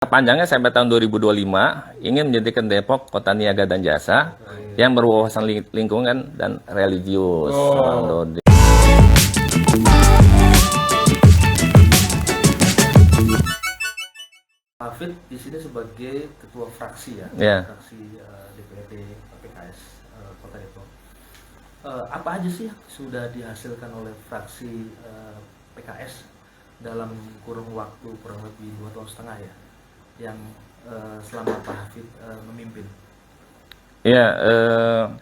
Panjangnya sampai tahun 2025 ingin menjadikan Depok kota niaga dan jasa yang berwawasan lingkungan dan religius. Hafid di sini sebagai ketua fraksi ya, fraksi DPRD PKS Kota Depok. Apa aja sih yang sudah dihasilkan oleh fraksi PKS dalam kurun waktu kurang lebih 2,5 tahun ya, yang selama Pak Hafid memimpin? Ya,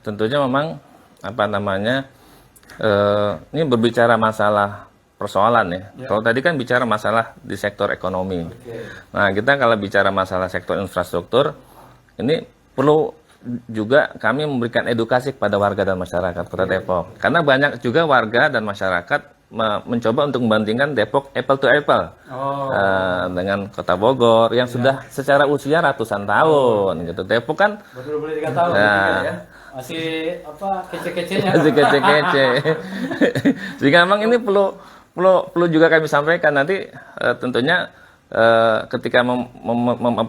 tentunya memang ini berbicara masalah persoalan ya. Kalau tadi kan bicara masalah di sektor ekonomi. Nah, kita kalau bicara masalah sektor infrastruktur, ini perlu juga kami memberikan edukasi kepada warga dan masyarakat Kota Depok. Karena banyak juga warga dan masyarakat mencoba untuk membandingkan Depok apple to apple dengan Kota Bogor yang sudah secara usia ratusan tahun gitu. Depok kan baru 3 tahun ya. Masih kece-kecenya. Masih kece-kece. Sehingga memang ini perlu juga kami sampaikan nanti tentunya ketika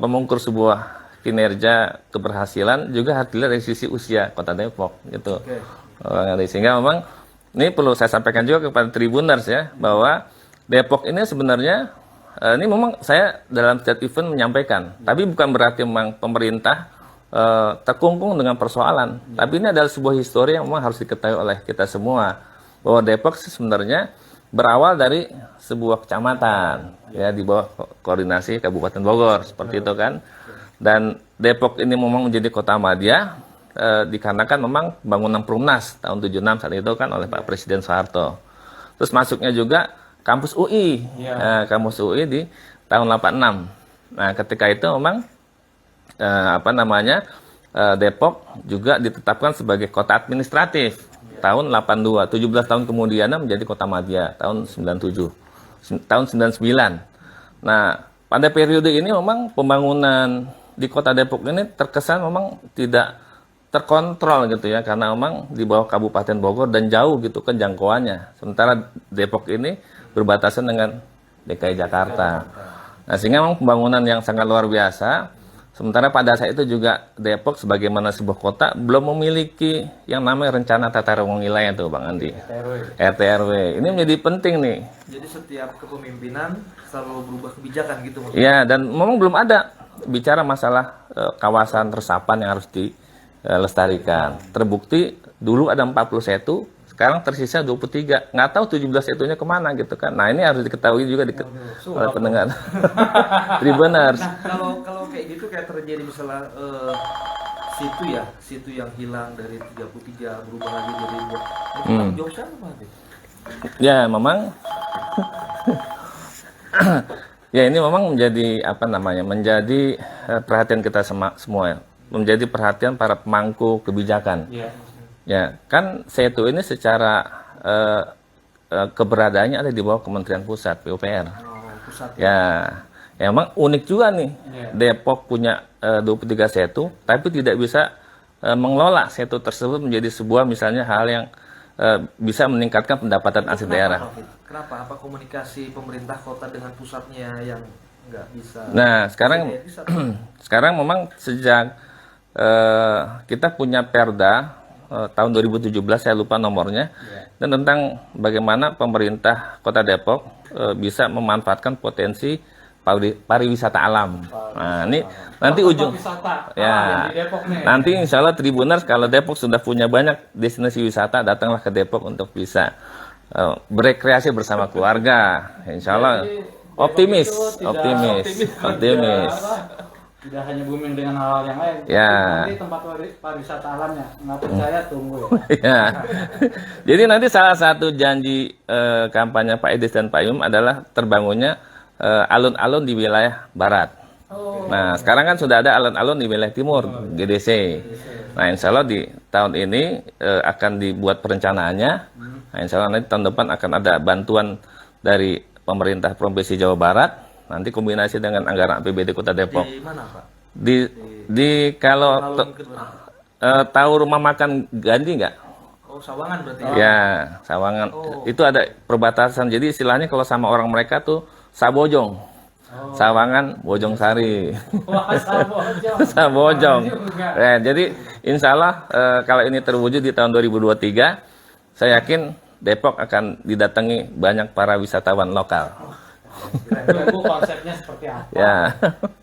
mengukur sebuah kinerja keberhasilan juga harus dilihat dari sisi usia Kota Depok gitu. Sehingga memang ini perlu saya sampaikan juga kepada Tribuners ya, bahwa Depok ini sebenarnya ini memang saya dalam setiap event menyampaikan, tapi bukan berarti memang pemerintah terkungkung dengan persoalan, tapi ini adalah sebuah histori yang memang harus diketahui oleh kita semua, bahwa Depok sebenarnya berawal dari sebuah kecamatan ya di bawah koordinasi Kabupaten Bogor seperti itu kan. Dan Depok ini memang menjadi kota madya dikarenakan memang bangunan Perumnas tahun 76 saat itu kan oleh Pak Presiden Soeharto. Terus masuknya juga kampus UI, kampus UI di tahun 86. Nah, ketika itu memang Depok juga ditetapkan sebagai kota administratif tahun 82. 17 tahun kemudian menjadi kota madya tahun 97. Tahun 99. Nah, pada periode ini memang pembangunan di Kota Depok ini terkesan memang tidak terkontrol gitu ya, karena memang di bawah Kabupaten Bogor dan jauh gitu kan jangkauannya. Sementara Depok ini berbatasan dengan DKI Jakarta. Nah, sehingga memang pembangunan yang sangat luar biasa. Sementara pada saat itu juga Depok sebagaimana sebuah kota belum memiliki yang namanya rencana tata ruang wilayah tuh Bang Andi. RT RW. Ini menjadi penting nih. Jadi setiap kepemimpinan selalu berubah kebijakan gitu maksudnya. Ya, dan memang belum ada bicara masalah kawasan resapan yang harus dilestarikan. Terbukti dulu ada 41, sekarang tersisa 23. Nggak tahu 17 itunya kemana gitu kan. Nah, ini harus diketahui juga oleh pendengar. Tribuners. Nah, kalau kayak gitu kayak terjadi misalnya situ yang hilang dari 33 berubah lagi jadi 2. Jauh sama Pak. Ya, memang ya ini memang menjadi menjadi perhatian kita semua ya. Menjadi perhatian para pemangku kebijakan. Ya, kan Setu ini secara keberadaannya ada di bawah Kementerian Pusat, PUPR. Ya, emang unik juga nih. Depok punya 23 Setu, tapi tidak bisa mengelola Setu tersebut menjadi sebuah misalnya hal yang bisa meningkatkan pendapatan asli daerah. Kenapa? Apa komunikasi pemerintah kota dengan pusatnya yang nggak bisa? Nah, sekarang memang sejak kita punya Perda tahun 2017, saya lupa nomornya, dan tentang bagaimana pemerintah Kota Depok bisa memanfaatkan potensi pariwisata alam. Nah, ini nanti nanti insya Allah Tribuners kalau Depok sudah punya banyak destinasi wisata, datanglah ke Depok untuk bisa berekreasi bersama keluarga. Insya Allah optimis. Tidak hanya booming dengan hal-hal yang lain, nanti tempat pariwisata alamnya, nggak percaya tunggu ya. Jadi nanti salah satu janji kampanye Pak Idris dan Pak Yum adalah terbangunnya alun-alun di wilayah barat. Nah, sekarang kan sudah ada alun-alun di wilayah timur, GDC. Nah, insya Allah di tahun ini akan dibuat perencanaannya. Nah, insya Allah nanti tahun depan akan ada bantuan dari pemerintah Provinsi Jawa Barat. Nanti kombinasi dengan anggaran APBD Kota Depok. Di mana Pak? Kalau tahu rumah makan Gandhi nggak? Oh, Sawangan berarti. Ya, Sawangan. Itu ada perbatasan. Jadi istilahnya kalau sama orang mereka tuh Sabojong. Sawangan, Bojongsari. Wah, Sabojong. Sabojong. Juga. Ya, jadi insya Allah kalau ini terwujud di tahun 2023, saya yakin Depok akan didatangi banyak para wisatawan lokal. Tunggu konsepnya seperti apa? Ya,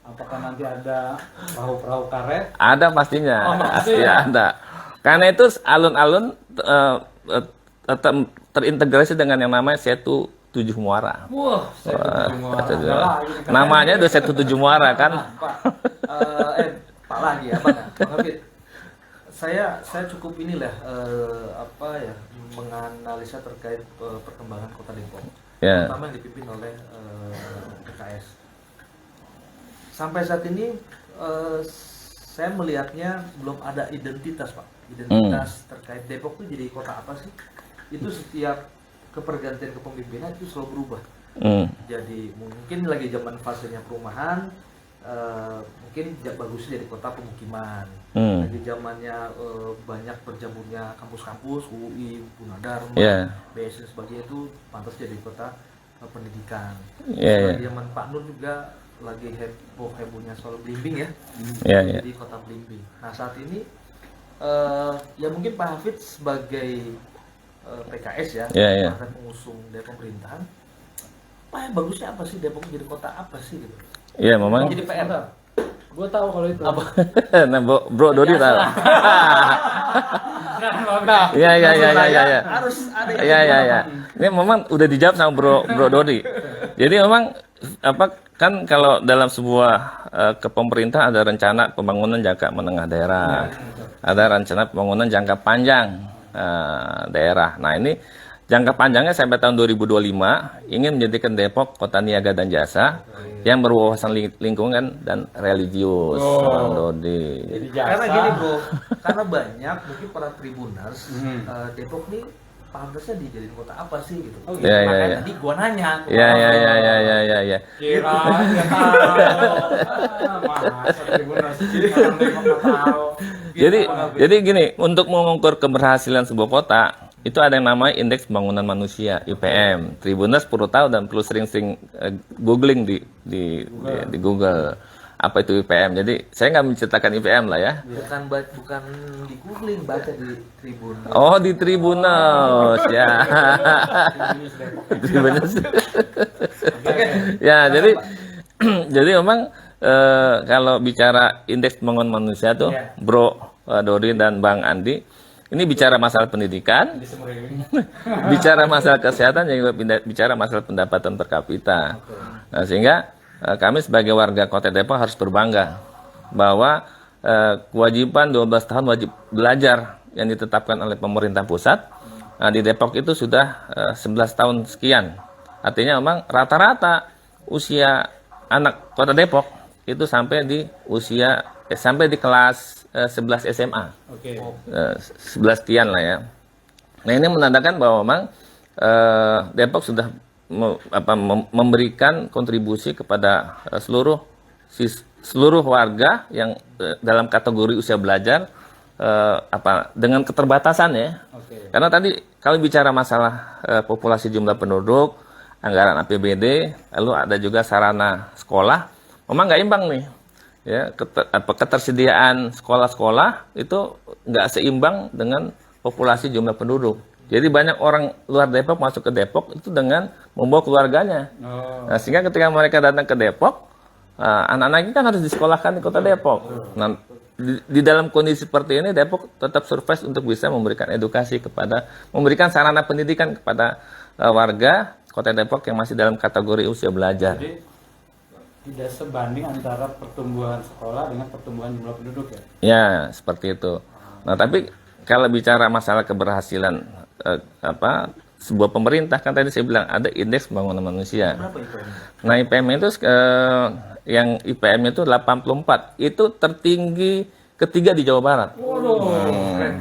Apakah nanti ada perahu-perahu karet? ada pastinya. Oh, pasti Ya, ya? ada. Karena itu alun-alun terintegrasi dengan yang namanya Setu 7 Muara. Wah, saya ketemu Setu ada lagi. Namanya udah Setu 7 Muara kan. Pak, Pak lagi ya, Bang Hafid. Saya cukup inilah apa ya, menganalisa terkait perkembangan Kota Depok, Ya. terutama yang dipimpin oleh PKS. Sampai saat ini saya melihatnya belum ada identitas, Pak. Identitas terkait Depok itu jadi kota apa sih? Itu setiap kepergantian kepemimpinan itu selalu berubah. Jadi mungkin lagi zaman fasenya perumahan, mungkin bagusnya jadi kota pemukiman. Lagi zamannya banyak berjamurnya kampus-kampus, UI, Unadar, BS dan sebagainya, itu pantas jadi kota pendidikan. Lagi zaman Pak Nur juga lagi hebohnya soal blimbing ya. Jadi kota blimbing. Nah saat ini ya mungkin Pak Hafid sebagai PKS ya, partai pengusung dari pemerintahan, Pak yang bagusnya apa sih Depok jadi kota apa sih gitu? Iya, memang. Jadi PR. Gue tahu kalau itu. Apa? Nah, Bro Dodi tahu. Nah, Iya. Harus ada Iya. Ini memang udah dijawab sama Bro Dodi. Jadi memang kan kalau dalam sebuah kepemerintahan ada rencana pembangunan jangka menengah daerah, ada rencana pembangunan jangka panjang daerah. Nah ini jangka panjangnya sampai tahun 2025 ingin menjadikan Depok kota niaga dan jasa yang berwawasan lingkungan dan religius. Bang Dodi. Karena gini bro, karena banyak mungkin para tribuners Depok nih pantasnya dijadiin kota apa sih gitu. Makanya tadi gua nanya. Iya. Kira dia tahu. Masa tribuners tahu. Jadi gini, untuk mengukur keberhasilan sebuah kota itu ada yang namanya Indeks Pembangunan Manusia (IPM). Tribuners perlu tahu dan perlu sering-sering googling di Google apa itu IPM. Jadi saya nggak menceritakan IPM lah ya. Bukan di googling, baca di Tribun. Oh, di Tribuners ya. Tribuners. Ya, jadi memang kalau bicara Indeks Pembangunan Manusia tuh, Bro Dodi dan Bang Andi, ini bicara masalah pendidikan, bicara masalah kesehatan, juga bicara masalah pendapatan per kapita. Nah, sehingga kami sebagai warga Kota Depok harus berbangga bahwa kewajiban 12 tahun wajib belajar yang ditetapkan oleh pemerintah pusat, di Depok itu sudah 11 tahun sekian. Artinya memang rata-rata usia anak Kota Depok itu sampai di kelas 11 SMA. 11 sekian lah ya. Nah, ini menandakan bahwa memang Depok sudah memberikan kontribusi kepada seluruh warga yang dalam kategori usia belajar dengan keterbatasan ya. Karena tadi kalau bicara masalah populasi jumlah penduduk, anggaran APBD, lalu ada juga sarana sekolah, memang nggak imbang nih. Ya, ketersediaan sekolah-sekolah itu nggak seimbang dengan populasi jumlah penduduk. Jadi banyak orang luar Depok masuk ke Depok itu dengan membawa keluarganya. Nah, sehingga ketika mereka datang ke Depok, anak-anak ini kan harus disekolahkan di Kota Depok. Nah, di dalam kondisi seperti ini Depok tetap survive untuk bisa memberikan edukasi memberikan sarana pendidikan kepada warga Kota Depok yang masih dalam kategori usia belajar. Jadi tidak sebanding antara pertumbuhan sekolah dengan pertumbuhan jumlah penduduk ya? Ya, seperti itu. Nah, tapi kalau bicara masalah keberhasilan sebuah pemerintah, kan tadi saya bilang ada Indeks Pembangunan Manusia. Berapa IPM? Nah, IPM itu yang IPM itu 84, itu tertinggi ketiga di Jawa Barat. Keren.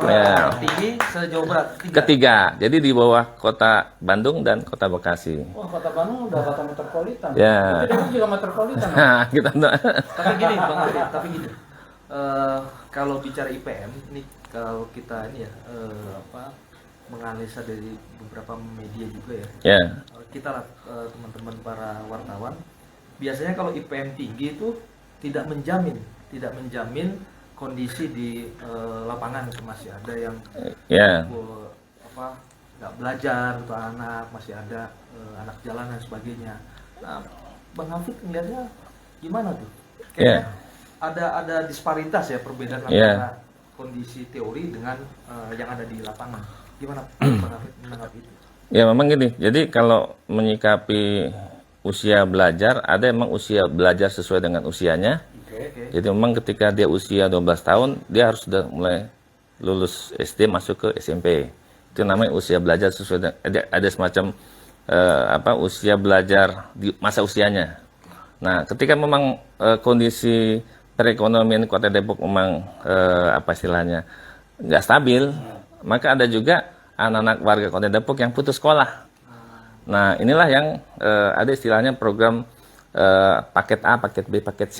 Ya. Tinggi se-Jawa Barat. Ketiga, jadi di bawah Kota Bandung dan Kota Bekasi. Wah, Kota Bandung udah kota metropolitan. Ya. Jadi juga metropolitan. Nah, kita Tapi gini Bang Hafid, kalau bicara IPM ini, kalau kita ini ya menganalisa dari beberapa media juga ya. Ya. Kita lah teman-teman para wartawan biasanya kalau IPM tinggi itu tidak menjamin kondisi di lapangan itu masih ada yang nggak belajar untuk anak, masih ada anak jalan dan sebagainya. Nah, Bang Hafid melihatnya gimana tuh? Kayaknya ada disparitas ya, perbedaan antara kondisi teori dengan yang ada di lapangan. Gimana Bang Hafid menanggapi itu? Ya memang gini, jadi kalau menyikapi usia belajar, ada emang usia belajar sesuai dengan usianya. Jadi memang ketika dia usia 12 tahun, dia harus sudah mulai lulus SD masuk ke SMP. Itu namanya usia belajar sesuai dengan, ada semacam usia belajar di masa usianya. Nah, ketika memang kondisi perekonomian Kota Depok memang istilahnya nggak stabil, maka ada juga anak-anak warga Kota Depok yang putus sekolah. Nah, inilah yang ada istilahnya program paket A, paket B, paket C.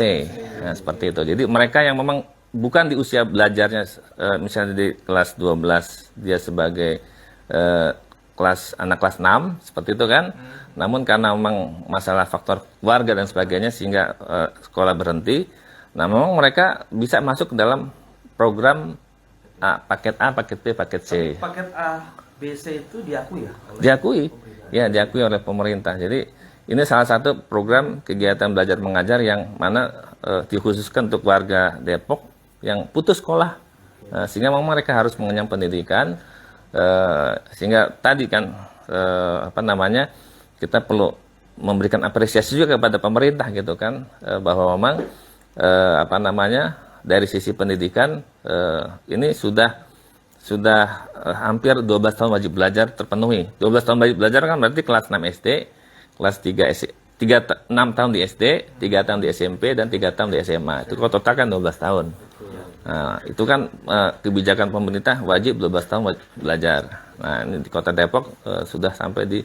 Nah, seperti itu. Jadi mereka yang memang bukan di usia belajarnya, misalnya di kelas 12 dia sebagai anak kelas 6, seperti itu kan. Namun karena memang masalah faktor keluarga dan sebagainya sehingga sekolah berhenti. Nah, memang mereka bisa masuk ke dalam program paket A, paket B, paket C. Paket A, B, C itu diakui ya? Diakui, ya diakui oleh pemerintah. Jadi ini salah satu program kegiatan belajar mengajar yang mana dikhususkan untuk warga Depok yang putus sekolah, sehingga memang mereka harus mengenyam pendidikan. Sehingga tadi kan kita perlu memberikan apresiasi juga kepada pemerintah gitu kan, bahwa memang dari sisi pendidikan ini sudah hampir 12 tahun wajib belajar terpenuhi. 12 tahun wajib belajar kan berarti kelas 6 SD, kelas 6 tahun di SD, 3 tahun di SMP, dan 3 tahun di SMA. Itu kalau total kan 12 tahun. Nah, itu kan kebijakan pemerintah wajib 12 tahun wajib belajar. Nah, ini di Kota Depok sudah sampai di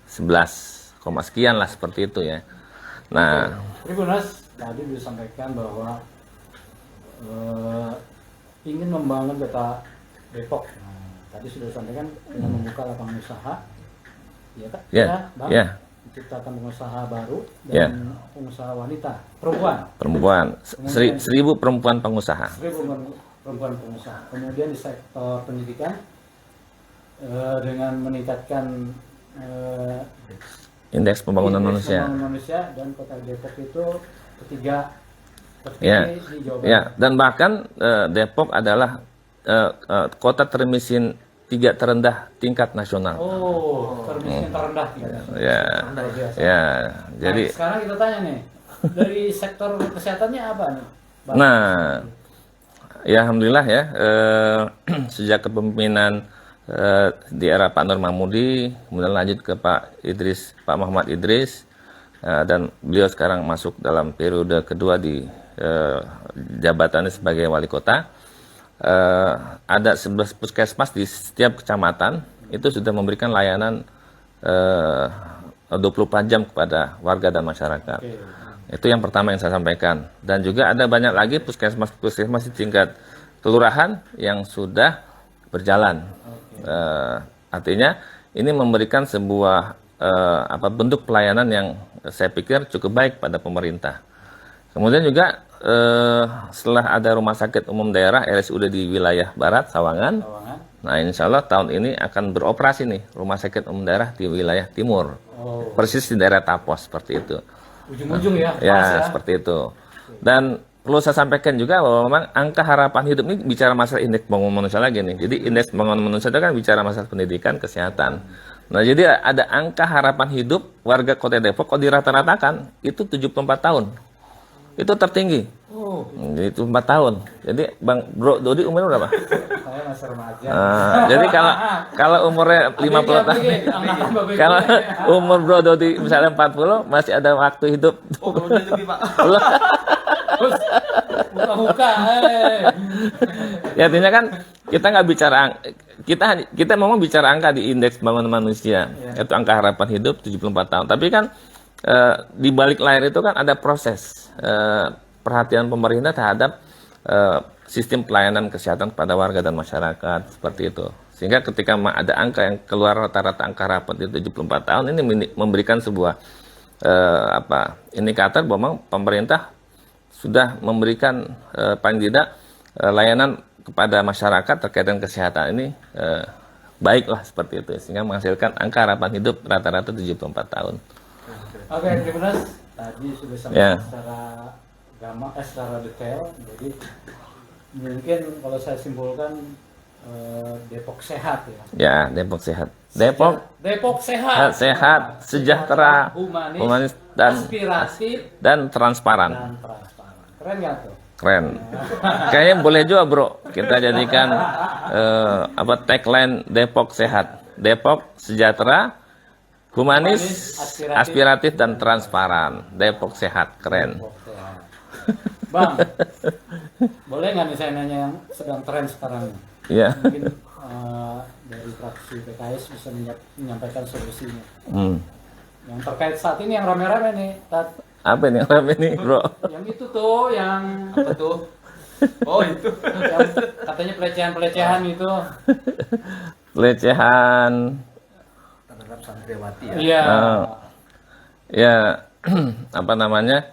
11, sekian lah, seperti itu ya. Nah, Tribuners tadi disampaikan bahwa ingin membangun Kota Depok. Nah, tadi sudah disampaikan dengan membuka lapangan usaha, ya Kak? Ya. Menciptakan pengusaha baru dan pengusaha wanita, perempuan. 1.000 perempuan pengusaha. 1.000 perempuan pengusaha. Kemudian di sektor pendidikan dengan meningkatkan Indeks pembangunan manusia. Dan Kota Depok itu ketiga Ya, di Jawa Barat. ya. Dan bahkan Depok adalah kota termiskin 3 terendah tingkat nasional. Termiskin terendah. Ya, Luar biasa. ya. Jadi, Nah, sekarang kita tanya nih, dari sektor kesehatannya apa nih, Bang? nah, ya alhamdulillah ya, sejak kepemimpinan di era Pak Nur Mahmudi, kemudian lanjut ke Pak Muhammad Idris, dan beliau sekarang masuk dalam periode kedua di jabatannya sebagai wali kota. Ada 11 puskesmas di setiap kecamatan itu sudah memberikan layanan 24 jam kepada warga dan masyarakat. Itu yang pertama yang saya sampaikan. Dan juga ada banyak lagi puskesmas di tingkat kelurahan yang sudah berjalan. Artinya ini memberikan sebuah bentuk pelayanan yang saya pikir cukup baik pada pemerintah. Kemudian juga setelah ada rumah sakit umum daerah RSUD di wilayah Barat, Sawangan. Nah, insya Allah tahun ini akan beroperasi nih rumah sakit umum daerah di wilayah Timur. Persis di daerah Tapos, seperti itu. Ujung-ujung ya. Ya, seperti itu. Dan perlu saya sampaikan juga bahwa memang angka harapan hidup ini bicara masalah indeks pembangunan manusia lagi nih. Jadi indeks pembangunan manusia itu kan bicara masalah pendidikan, kesehatan. Nah, jadi ada angka harapan hidup warga Kota Depok kalau dirata-ratakan itu 74 tahun. Itu tertinggi. Itu 4 tahun. Jadi Bro Dodi umurnya berapa? Saya masih remaja. Jadi kalau umurnya 50 tahun, kalau umur Bro Dodi misalnya 40, masih ada waktu hidup. Belum lebih, Pak. Buka-buka. Ya, artinya kan kita nggak bicara kita memang bicara angka di indeks pembangunan manusia, yaitu angka harapan hidup 74 tahun. Tapi kan di balik layar itu kan ada proses perhatian pemerintah terhadap sistem pelayanan kesehatan kepada warga dan masyarakat, seperti itu. Sehingga ketika ada angka yang keluar rata-rata angka harapan itu 74 tahun, ini memberikan sebuah indikator bahwa pemerintah sudah memberikan paling tidak layanan kepada masyarakat terkait dengan kesehatan ini baiklah seperti itu, sehingga menghasilkan angka harapan hidup rata-rata 74 tahun. Oke, terima kasih. Tadi sudah sampaikan secara detail. Jadi mungkin kalau saya simpulkan Depok sehat ya. Ya, Depok sehat. Depok sehat. Sehat, sejahtera, humanis dan transparan. Keren nggak tuh? Keren. Kayaknya boleh juga, Bro. Kita jadikan tagline Depok sehat. Depok sejahtera, humanis, aspiratif dan transparan. Depok sehat, keren. Depok sehat. Bang, boleh nggak nih saya nanya yang sedang tren sekarang? Iya. Mungkin dari fraksi PKS bisa menyampaikan solusinya. Yang terkait saat ini yang rame-rame nih, Apa ini yang rame nih, Bro? Yang itu tuh, yang Apa tuh? Oh itu. yang katanya pelecehan itu. Pelecehan. Terhadap santriwati ya. Iya. Ya, apa namanya?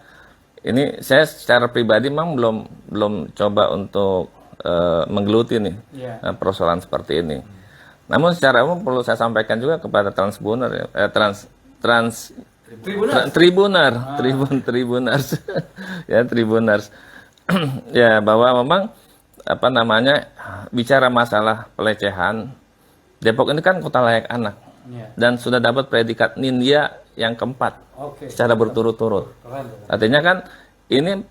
Ini saya secara pribadi memang belum coba untuk menggeluti nih persoalan seperti ini. Namun secara umum perlu saya sampaikan juga kepada Tribuners ya, Tribuners ya, bahwa memang apa namanya, bicara masalah pelecehan, Depok ini kan kota layak anak dan sudah dapat predikat Nindya yang keempat secara berturut-turut. Artinya kan ini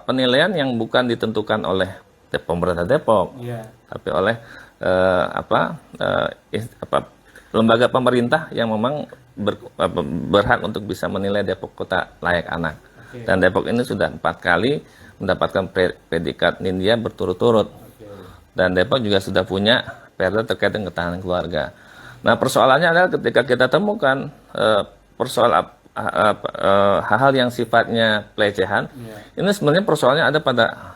penilaian yang bukan ditentukan oleh pemerintah Depok, tapi oleh lembaga pemerintah yang memang berhak untuk bisa menilai Depok kota layak anak. Dan Depok ini sudah 4 kali mendapatkan predikat Nindya berturut-turut. Dan Depok juga sudah punya perda terkait dengan ketahanan keluarga. Nah, persoalannya adalah ketika kita temukan hal-hal yang sifatnya pelecehan, ini sebenarnya persoalannya ada pada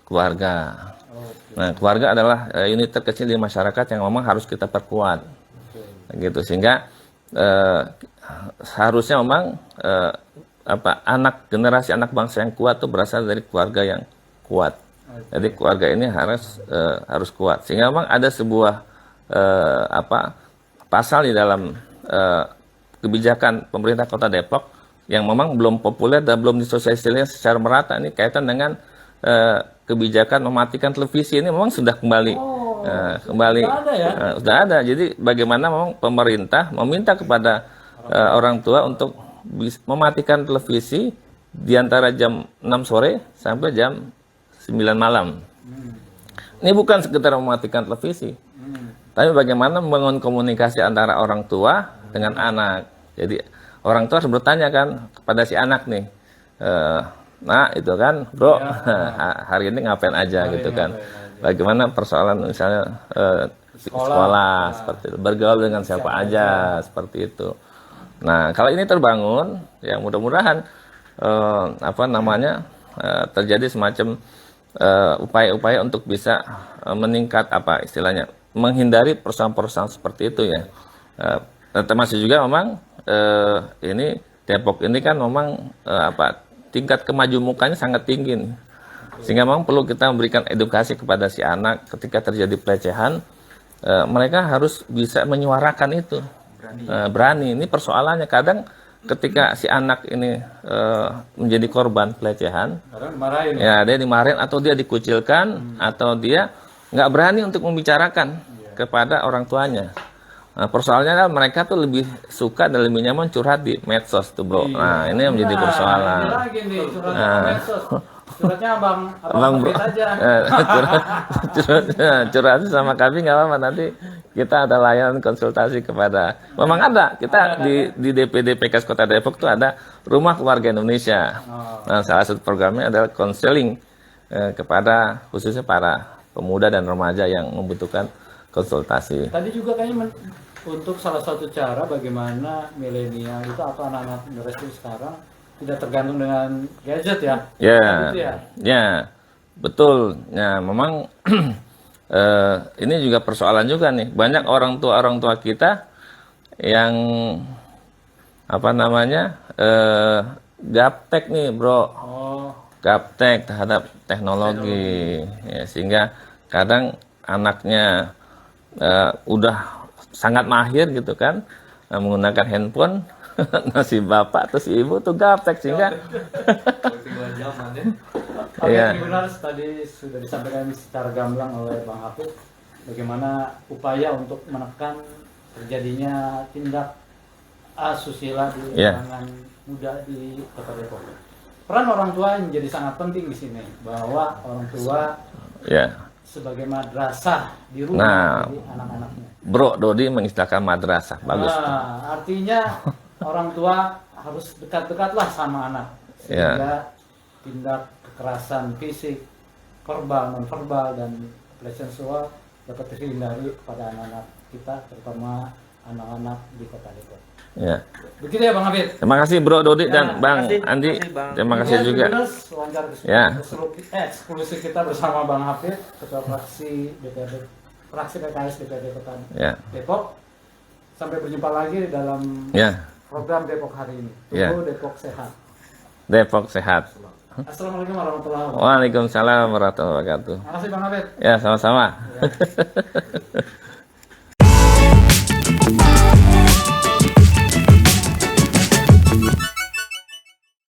keluarga. Nah, keluarga adalah unit terkecil di masyarakat yang memang harus kita perkuat, gitu. Sehingga seharusnya memang generasi anak bangsa yang kuat itu berasal dari keluarga yang kuat. Jadi keluarga ini harus kuat. Sehingga memang ada sebuah pasal di dalam kebijakan pemerintah Kota Depok yang memang belum populer dan belum disosialisasikan secara merata. Ini kaitan dengan kebijakan mematikan televisi. Ini memang sudah kembali sudah ada. Jadi bagaimana memang pemerintah meminta kepada orang tua untuk mematikan televisi di antara jam 6 sore sampai jam 9 malam. Ini bukan sekedar mematikan televisi, tapi bagaimana membangun komunikasi antara orang tua dengan anak. Jadi orang tua harus bertanya kan kepada si anak nih, nah itu kan, Bro, hari ini ngapain aja gitu kan. Bagaimana persoalan misalnya sekolah seperti itu, bergaul dengan siapa aja seperti itu. Nah, kalau ini terbangun, ya mudah-mudahan terjadi semacam upaya-upaya untuk bisa meningkat istilahnya, menghindari persoalan-persoalan seperti itu ya. Termasuk juga memang ini Depok ini kan memang tingkat kemajumukannya sangat tinggi nih. Sehingga memang perlu kita memberikan edukasi kepada si anak ketika terjadi pelecehan, mereka harus bisa menyuarakan itu. Berani. Ini persoalannya kadang ketika si anak ini menjadi korban pelecehan, dia dimarahin atau dia dikucilkan atau dia nggak berani untuk membicarakan kepada orang tuanya. Nah, persoalannya adalah mereka tuh lebih suka dan lebih nyaman curhat di medsos tuh, Bro. Nah, ini yang menjadi persoalan. Suratnya abang Bro aja. Curhat sama kami nggak apa-apa, nanti kita ada layanan konsultasi kepada. Memang ada, kita di DPD PKS Kota Depok tuh ada Rumah Keluarga Indonesia. Nah, salah satu programnya adalah konseling kepada khususnya para pemuda dan remaja yang membutuhkan konsultasi. Tadi juga kayaknya untuk salah satu cara bagaimana milenial itu atau anak-anak generasi sekarang tidak tergantung dengan gadget ya. Ya, betul. Ya, memang ini juga persoalan juga nih. Banyak orang tua kita yang apa namanya gaptek nih bro, Oh, gaptek terhadap teknologi. Ya, sehingga kadang anaknya udah sangat mahir gitu kan menggunakan handphone. Nah si bapak atau si ibu tuh gaptek sehingga Ketinggalan zaman ya. Oke, Iya. Tribuners, tadi sudah disampaikan secara gamblang oleh Bang Hafid bagaimana upaya untuk menekan terjadinya tindak asusila di Iya. kalangan muda di Kota Depok. Peran orang tua menjadi sangat penting di sini, bahwa orang tua ya sebagai madrasah di Nah. rumah bagi anak-anaknya. Bro Dodi mengistilahkan madrasah bagus. Nah, artinya orang tua harus dekat-dekatlah sama anak Ya. sehingga tindak kekerasan fisik, verbal, non-verbal dan pelecehan seksual dapat dihindari kepada anak-anak kita, terutama anak-anak di Kota Depok. Ya. Begitu ya Bang Hafid. Terima kasih Bro Dodi Ya, dan Bang terima kasih, Andi. terima kasih, Bang. Terima kasih Ini juga. Tribuners, wawancara Ya. eksklusif kita bersama Bang Hafid, Ketua Fraksi DPRD, Fraksi PKS DPRD Kota Ya. Depok. Sampai berjumpa lagi dalam Ya. program Depok hari ini. Ya. Tunggu Depok sehat. Depok sehat. Assalamualaikum warahmatullahi wabarakatuh. Waalaikumsalam warahmatullahi wabarakatuh. Terima kasih Bang Hafid. Ya, sama-sama. Ya.